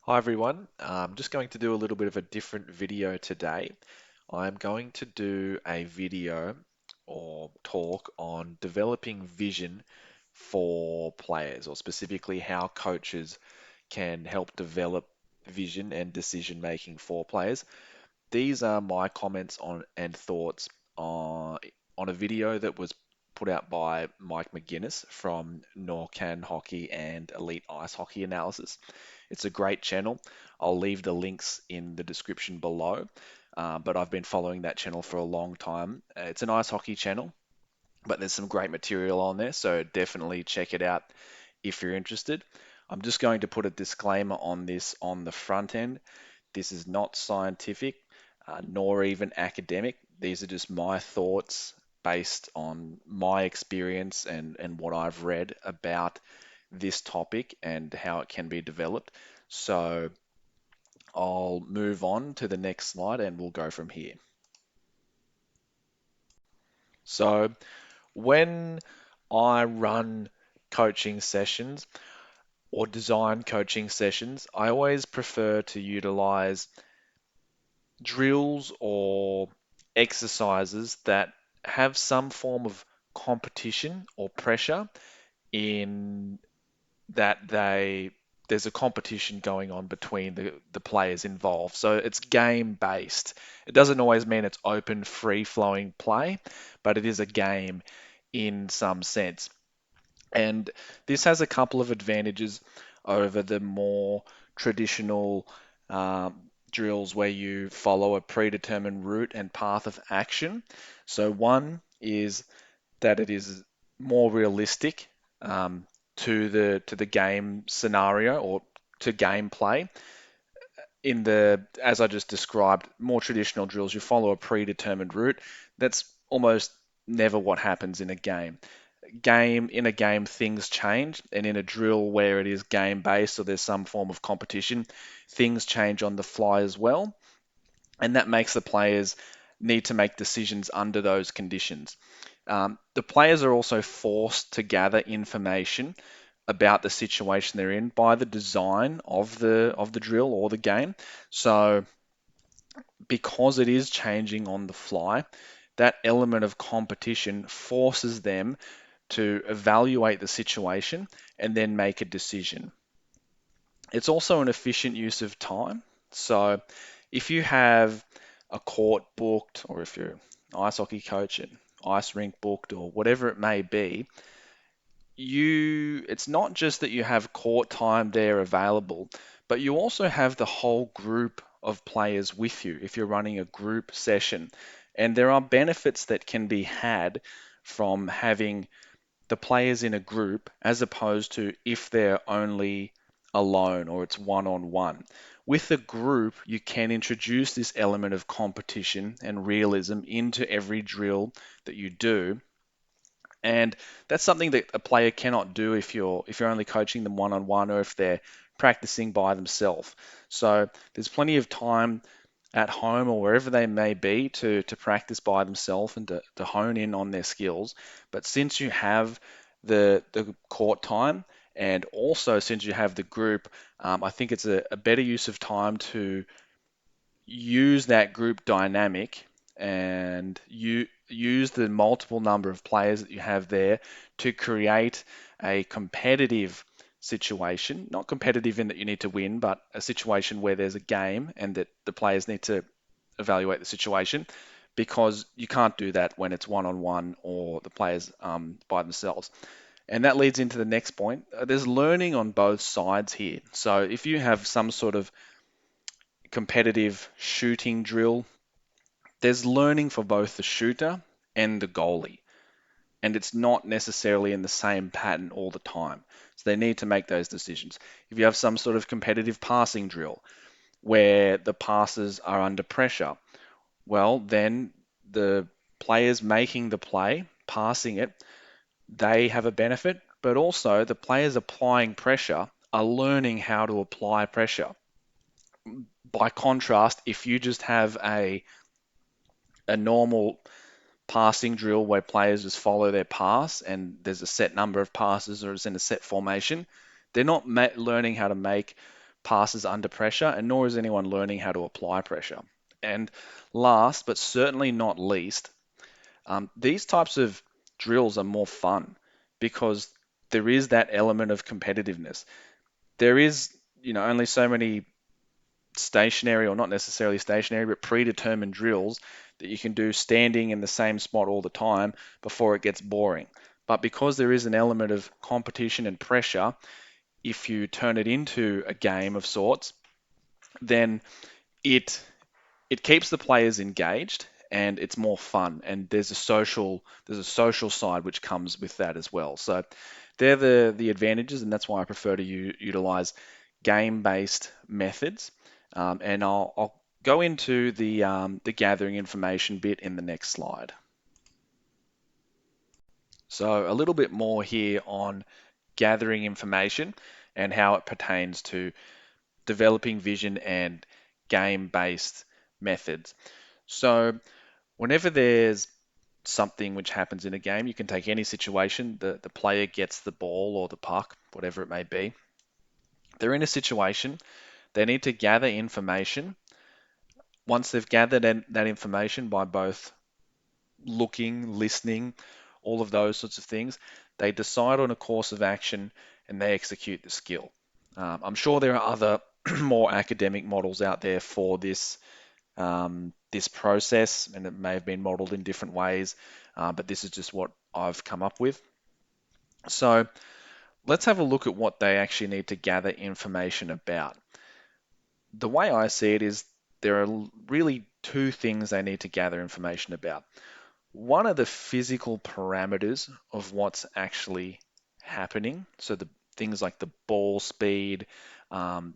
Hi everyone, I'm just going to do a little bit of a different video today. I'm going to do a video or talk on developing vision for players, or specifically how coaches can help develop vision and decision making for players. These are my comments on and thoughts on a video that was put out by Mike McGuinness from Norcan Hockey and Elite Ice Hockey Analysis. It's a great channel. I'll leave the links in the description below. But I've been following that channel for a long time. It's an ice hockey channel, but there's some great material on there, so definitely check it out if you're interested. I'm just going to put a disclaimer on this on the front end. This is not scientific, nor even academic. These are just my thoughts based on my experience and what I've read about this topic and how it can be developed. So I'll move on to the next slide and we'll go from here. So when I run coaching sessions or design coaching sessions, I always prefer to utilize drills or exercises that have some form of competition or pressure in that there's a competition going on between the players involved. So it's game based. It doesn't always mean it's open, free flowing play, but it is a game in some sense. And this has a couple of advantages over the more traditional drills where you follow a predetermined route and path of action. So one is that it is more realistic to the game scenario or to gameplay. In the, as I just described, more traditional drills, you follow a predetermined route. That's almost never what happens in a game. In a game, things change, and in a drill where it is game based or there's some form of competition, things change on the fly as well, and that makes the players need to make decisions under those conditions. The players are also forced to gather information about the situation they're in by the design of the drill or the game. So because it is changing on the fly, that element of competition forces them to evaluate the situation and then make a decision. It's also an efficient use of time. So if you have a court booked, or if you're an ice hockey coach and ice rink booked, or whatever it may be, it's not just that you have court time there available, but you also have the whole group of players with you if you're running a group session. And there are benefits that can be had from having the players in a group as opposed to if they're only alone or it's one on one. With a group, you can introduce this element of competition and realism into every drill that you do, and that's something that a player cannot do if you're only coaching them one on one or if they're practicing by themselves. So there's plenty of time at home or wherever they may be to practice by themselves and to hone in on their skills. But since you have the court time and also since you have the group, I think it's a better use of time to use that group dynamic and you use the multiple number of players that you have there to create a competitive situation, not competitive in that you need to win, but a situation where there's a game and that the players need to evaluate the situation, because you can't do that when it's one on one or the players by themselves. And that leads into the next point. There's learning on both sides here. So if you have some sort of competitive shooting drill, there's learning for both the shooter and the goalie. And it's not necessarily in the same pattern all the time. So they need to make those decisions. If you have some sort of competitive passing drill where the passes are under pressure, well, then the players making the play, passing it, they have a benefit, but also the players applying pressure are learning how to apply pressure. By contrast, if you just have a normal passing drill where players just follow their pass and there's a set number of passes or it's in a set formation, they're not learning how to make passes under pressure, and nor is anyone learning how to apply pressure. And last, but certainly not least, these types of drills are more fun because there is that element of competitiveness. There is, only so many stationary, or not necessarily stationary, but predetermined drills that you can do standing in the same spot all the time before it gets boring. But because there is an element of competition and pressure, if you turn it into a game of sorts, then it it keeps the players engaged and it's more fun, and there's a social side which comes with that as well. So they're the advantages, and that's why I prefer to utilize game-based methods. And I'll go into the gathering information bit in the next slide. So a little bit more here on gathering information and how it pertains to developing vision and game-based methods. So whenever there's something which happens in a game, you can take any situation, the player gets the ball or the puck, whatever it may be. They're in a situation, they need to gather information. Once they've gathered that information by both looking, listening, all of those sorts of things, they decide on a course of action and they execute the skill. I'm sure there are other more academic models out there for this process, and it may have been modeled in different ways, but this is just what I've come up with. So let's have a look at what they actually need to gather information about. The way I see it is there are really two things they need to gather information about. One are the physical parameters of what's actually happening. So the things like the ball speed, um,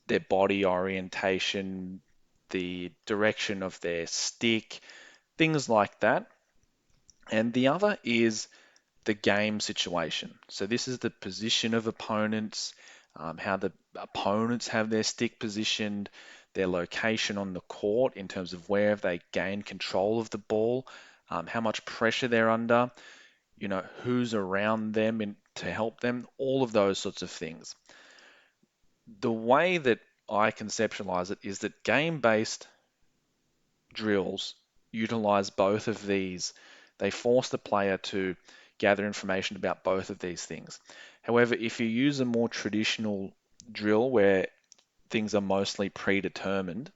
their body orientation, the direction of their stick, things like that. And the other is the game situation. So this is the position of opponents, how the opponents have their stick positioned, their location on the court in terms of where have they gained control of the ball, how much pressure they're under, who's around them to help them, all of those sorts of things. The way that I conceptualize it is that game-based drills utilize both of these. They force the player to gather information about both of these things. However, if you use a more traditional drill where things are mostly predetermined,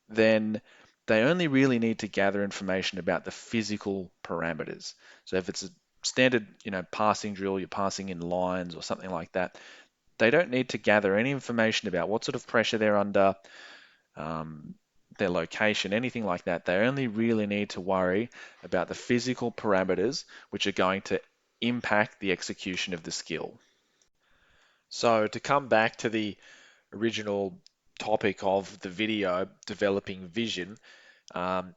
then they only really need to gather information about the physical parameters. So if it's a standard, passing drill, you're passing in lines or something like that, they don't need to gather any information about what sort of pressure they're under, um, their location, anything like that. They only really need to worry about the physical parameters which are going to impact the execution of the skill. So to come back to the original topic of the video, developing vision, um,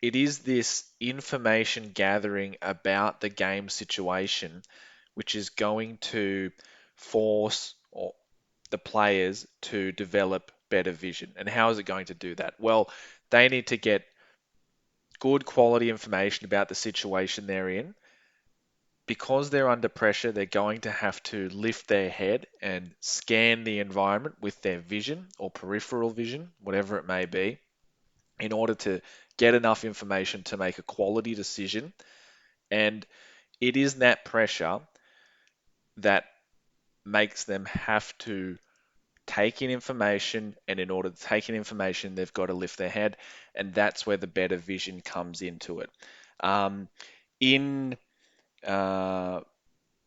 it is this information gathering about the game situation which is going to force the players to develop better vision. And how is it going to do that? Well, they need to get good quality information about the situation they're in. Because they're under pressure, they're going to have to lift their head and scan the environment with their vision or peripheral vision, whatever it may be, in order to get enough information to make a quality decision. And it is that pressure that makes them have to take in information, and in order to take in information, they've got to lift their head, and that's where the better vision comes into it. In uh,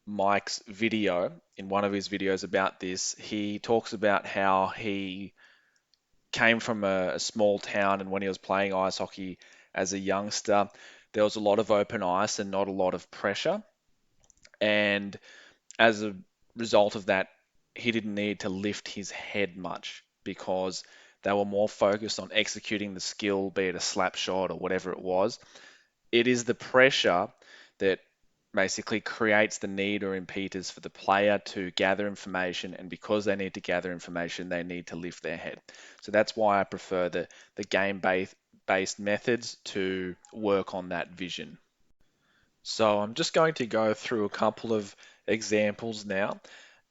Mike's video, in one of his videos about this, he talks about how he came from a small town, and when he was playing ice hockey as a youngster, there was a lot of open ice and not a lot of pressure. And as a result of that, he didn't need to lift his head much because they were more focused on executing the skill, be it a slap shot or whatever it was. It is the pressure that basically creates the need or impetus for the player to gather information, and because they need to gather information, they need to lift their head. So that's why I prefer the game-based methods to work on that vision. So I'm just going to go through a couple of examples now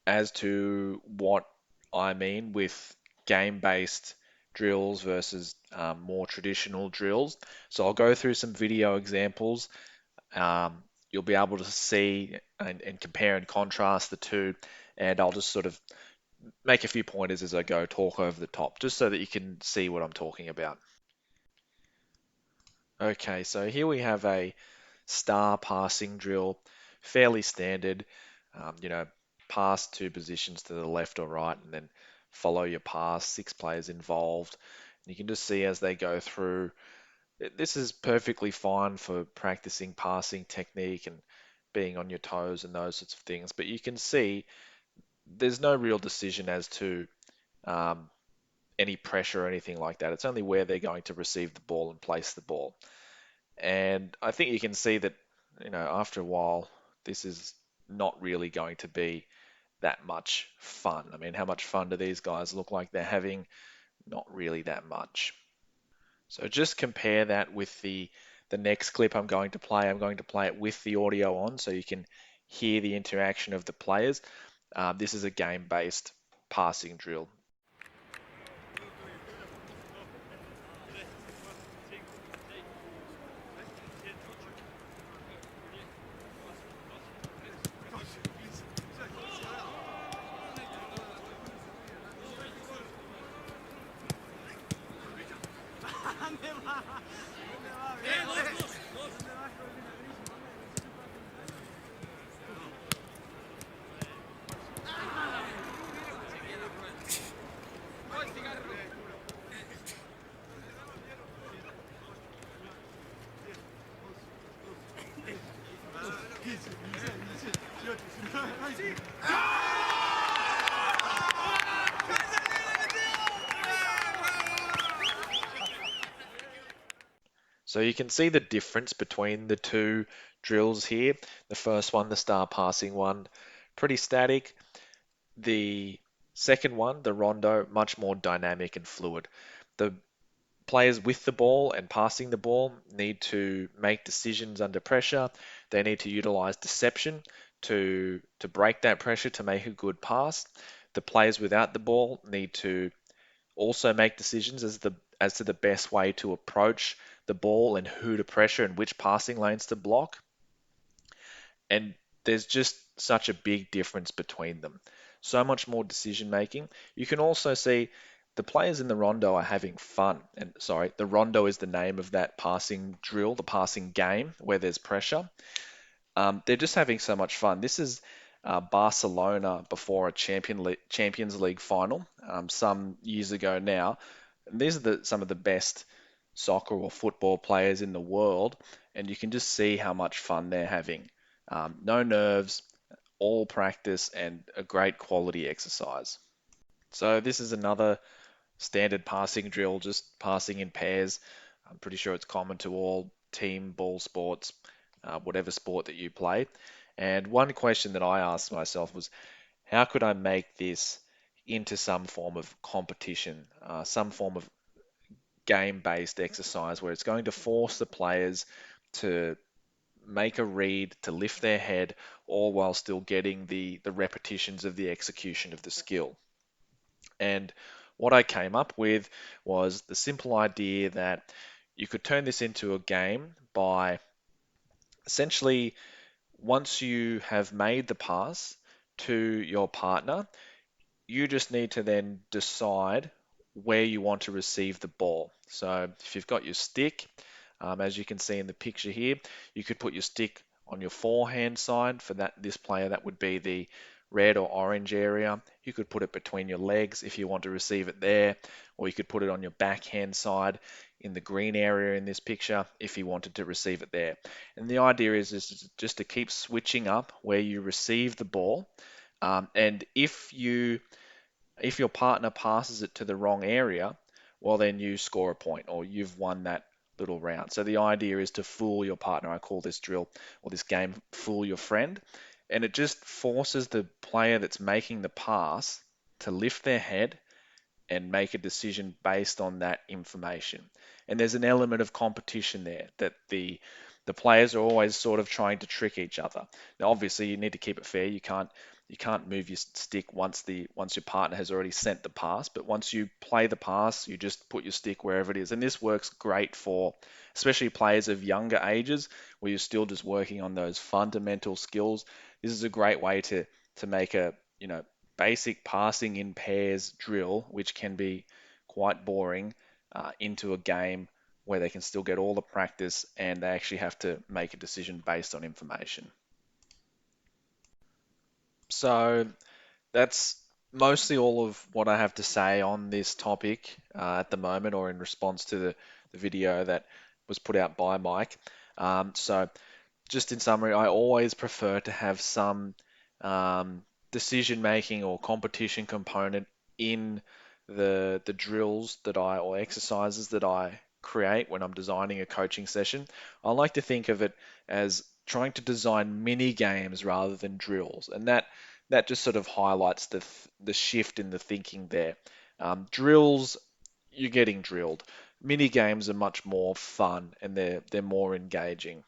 as to what I mean with game-based drills versus more traditional drills. So I'll go through some video examples. You'll be able to see and compare and contrast the two, and I'll just sort of make a few pointers as I go, talk over the top, just so that you can see what I'm talking about. Okay, so here we have a star passing drill, fairly standard. You know, pass two positions to the left or right, and then follow your pass. Six players involved. You can just see as they go through. This is perfectly fine for practicing passing technique and being on your toes and those sorts of things. But you can see there's no real decision as to um, any pressure or anything like that. It's only where they're going to receive the ball and place the ball. And I think you can see that, after a while, this is not really going to be that much fun. I mean, how much fun do these guys look like they're having? Not really that much. So just compare that with the next clip I'm going to play. I'm going to play it with the audio on so you can hear the interaction of the players. This is a game-based passing drill. So you can see the difference between the two drills here. The first one, the star passing one, pretty static. The second one, the Rondo, much more dynamic and fluid. The players with the ball and passing the ball need to make decisions under pressure. They need to utilize deception to break that pressure to make a good pass. The players without the ball need to also make decisions as to the best way to approach the ball and who to pressure and which passing lanes to block. And there's just such a big difference between them. So much more decision making. You can also see the players in the Rondo are having fun. And sorry, the Rondo is the name of that passing drill, the passing game where there's pressure. They're just having so much fun. This is Barcelona before a Champions League final some years ago now. And these are some of the best soccer or football players in the world, and you can just see how much fun they're having. No nerves, all practice, and a great quality exercise. So this is another standard passing drill, just passing in pairs. I'm pretty sure it's common to all team ball sports, whatever sport that you play. And one question that I asked myself was, how could I make this into some form of competition, some form of game-based exercise where it's going to force the players to make a read, to lift their head, all while still getting the repetitions of the execution of the skill. And what I came up with was the simple idea that you could turn this into a game by essentially once you have made the pass to your partner, you just need to then decide where you want to receive the ball. So if you've got your stick, as you can see in the picture here, you could put your stick on your forehand side for this player. That would be the red or orange area. You could put it between your legs if you want to receive it there, or you could put it on your backhand side in the green area in this picture if you wanted to receive it there. And the idea is just to keep switching up where you receive the ball. And if your partner passes it to the wrong area, well, then you score a point or you've won that little round. So the idea is to fool your partner. I call this drill or this game fool your friend. And it just forces the player that's making the pass to lift their head and make a decision based on that information. And there's an element of competition there that the players are always sort of trying to trick each other. Now, obviously, you need to keep it fair. You can't you can't move your stick once your partner has already sent the pass, but once you play the pass, you just put your stick wherever it is. And this works great for especially players of younger ages where you're still just working on those fundamental skills. This is a great way to make a, basic passing in pairs drill, which can be quite boring, into a game where they can still get all the practice and they actually have to make a decision based on information. So that's mostly all of what I have to say on this topic at the moment, or in response to the video that was put out by Mike. So just in summary, I always prefer to have some decision making or competition component in the drills that I or exercises that I create when I'm designing a coaching session. I like to think of it as trying to design mini games rather than drills, and that just sort of highlights the shift in the thinking there. Drills, you're getting drilled. Mini games are much more fun and they're more engaging.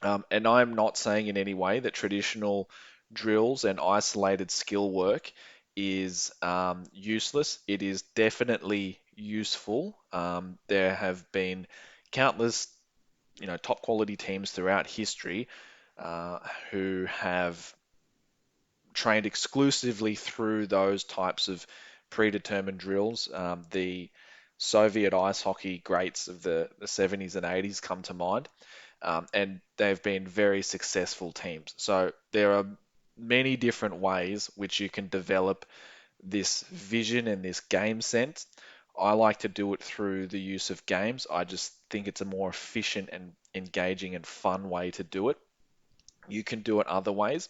And I'm not saying in any way that traditional drills and isolated skill work is useless. It is definitely useful. There have been countless, top quality teams throughout history uh, who have trained exclusively through those types of predetermined drills. The Soviet ice hockey greats of the 70s and 80s come to mind, and they've been very successful teams. So there are many different ways which you can develop this vision and this game sense. I like to do it through the use of games. I just think it's a more efficient and engaging and fun way to do it. You can do it other ways,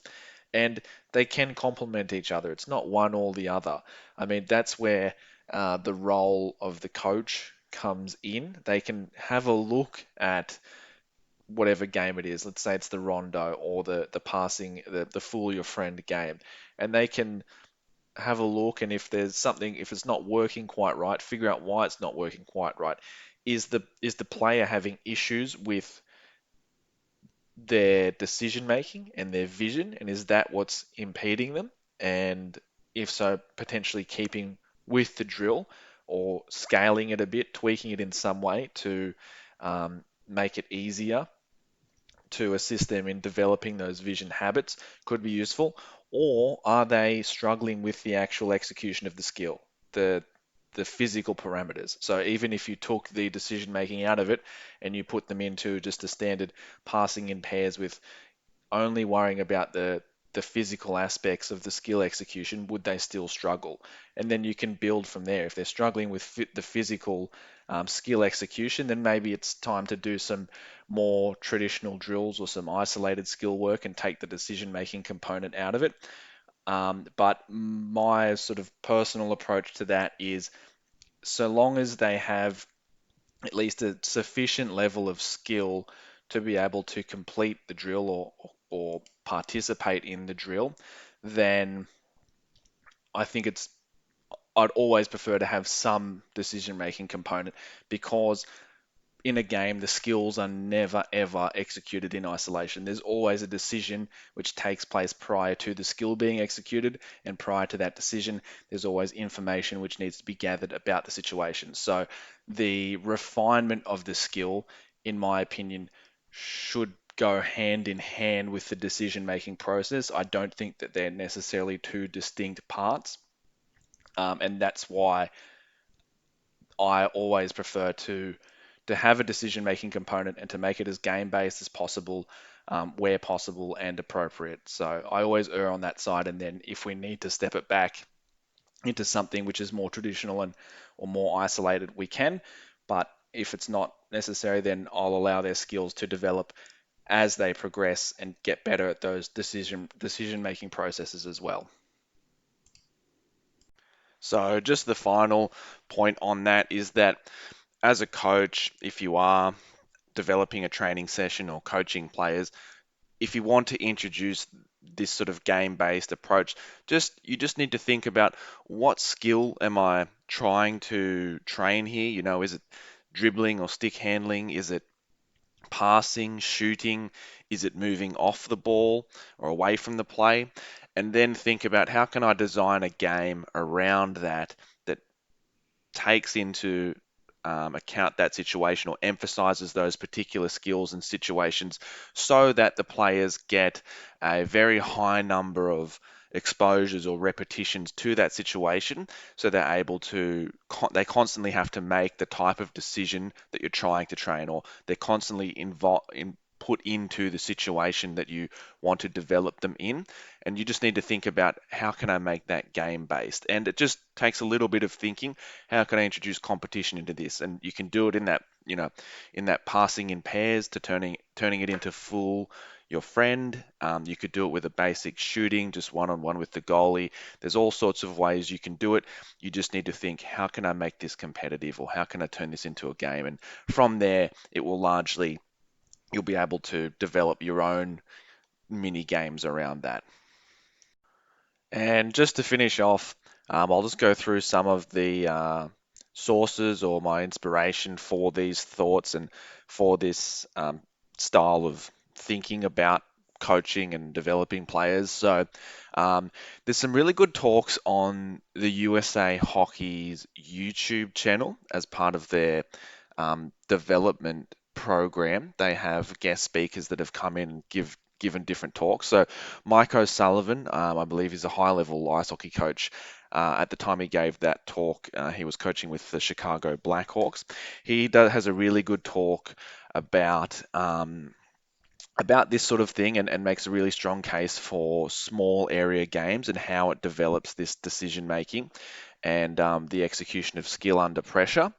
and they can complement each other. It's not one or the other. I mean, that's where the role of the coach comes in. They can have a look at whatever game it is. Let's say it's the Rondo or the passing, the fool your friend game, and they can have a look, and if there's something, if it's not working quite right, figure out why it's not working quite right. Is the player having issues with their decision making and their vision, and is that what's impeding them? And if so, potentially keeping with the drill or scaling it a bit, tweaking it in some way to make it easier to assist them in developing those vision habits could be useful. Or are they struggling with the actual execution of the skill, the physical parameters? So even if you took the decision making out of it and you put them into just a standard passing in pairs with only worrying about the physical aspects of the skill execution, would they still struggle? And then you can build from there. If they're struggling with the physical skill execution, then maybe it's time to do some more traditional drills or some isolated skill work and take the decision making component out of it. But my sort of personal approach to that is so long as they have at least a sufficient level of skill to be able to complete the drill or participate in the drill, then I think I'd always prefer to have some decision making component because in a game, the skills are never ever executed in isolation. There's always a decision which takes place prior to the skill being executed, and prior to that decision, there's always information which needs to be gathered about the situation. So the refinement of the skill, in my opinion, should go hand in hand with the decision making process. I don't think that they're necessarily two distinct parts, and that's why I always prefer to have a decision making component and to make it as game based as possible, where possible and appropriate. So I always err on that side, and then if we need to step it back into something which is more traditional and or more isolated, we can. But if it's not necessary, then I'll allow their skills to develop as they progress and get better at those decision making processes as well. So just the final point on that is that as a coach, if you are developing a training session or coaching players, if you want to introduce this sort of game-based approach, you just need to think about what skill am I trying to train here? Is it dribbling or stick handling? Is it passing, shooting? Is it moving off the ball or away from the play? and then think about how can I design a game around that takes into account that situation or emphasizes those particular skills and situations so that the players get a very high number of exposures or repetitions to that situation so they're able to they constantly have to make the type of decision that you're trying to train, or they're constantly put into the situation that you want to develop them in, and you just need to think about how can I make that game based. And it just takes a little bit of thinking. How can I introduce competition into this? And you can do it in that, in that passing in pairs to turning it into full your friend. You could do it with a basic shooting, just one-on-one with the goalie. There's all sorts of ways you can do it. You just need to think, how can I make this competitive, or how can I turn this into a game? And from there, it will largely, you'll be able to develop your own mini games around that. And just to finish off, I'll just go through some of the sources or my inspiration for these thoughts and for this style of thinking about coaching and developing players. So there's some really good talks on the USA Hockey's YouTube channel as part of their development program. They have guest speakers that have come in and given different talks. So Mike O'Sullivan, I believe, is a high-level ice hockey coach. At the time he gave that talk, he was coaching with the Chicago Blackhawks. Has a really good talk about this sort of thing, and makes a really strong case for small area games and how it develops this decision making and the execution of skill under pressure.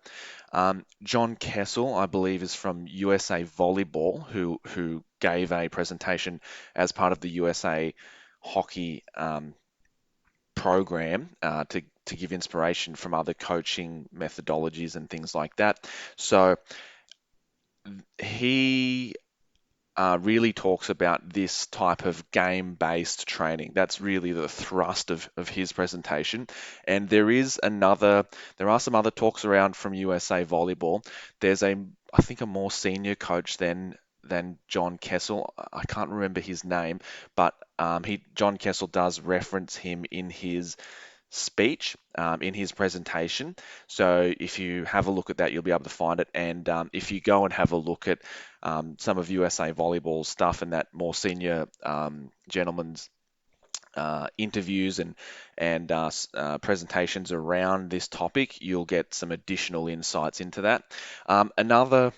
John Kessel, I believe, is from USA Volleyball, who gave a presentation as part of the USA Hockey program to give inspiration from other coaching methodologies and things like that. So he really talks about this type of game-based training. That's really the thrust of his presentation. And there are some other talks around from USA Volleyball. There's I think a more senior coach than John Kessel. I can't remember his name, but John Kessel does reference him in his speech, in his presentation. So if you have a look at that, you'll be able to find it. And if you go and have a look at some of USA Volleyball stuff and that more senior gentleman's interviews and presentations around this topic, you'll get some additional insights into that. Another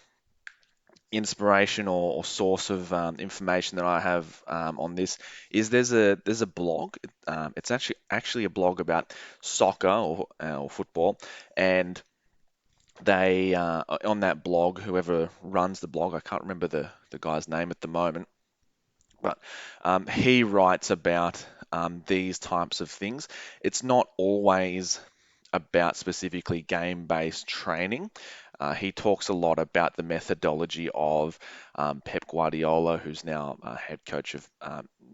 inspiration or source of information that I have on this is there's a blog. It's actually a blog about soccer or football, and they on that blog, whoever runs the blog, I can't remember the guy's name at the moment, but he writes about these types of things. It's not always about specifically game-based training. He talks a lot about the methodology of Pep Guardiola, who's now head coach of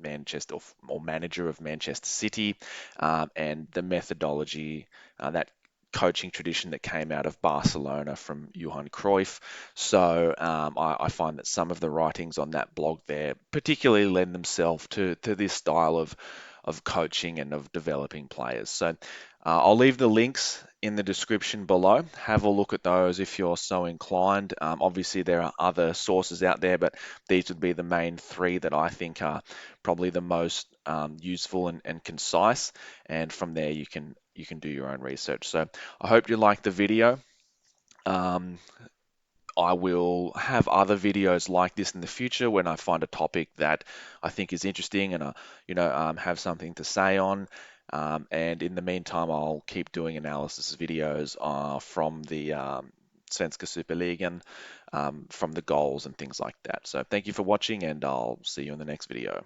Manchester or manager of Manchester City, and the methodology that coaching tradition that came out of Barcelona from Johan Cruyff. So I find that some of the writings on that blog there particularly lend themselves to this style of coaching and of developing players. So I'll leave the links in the description below. Have a look at those if you're so inclined. Obviously, there are other sources out there, but these would be the main three that I think are probably the most useful and concise. And from there, you can do your own research. So I hope you liked the video. Um, I will have other videos like this in the future when I find a topic that I think is interesting and have something to say on. And in the meantime, I'll keep doing analysis videos from the Svenska Superligan, from the goals and things like that. So thank you for watching, and I'll see you in the next video.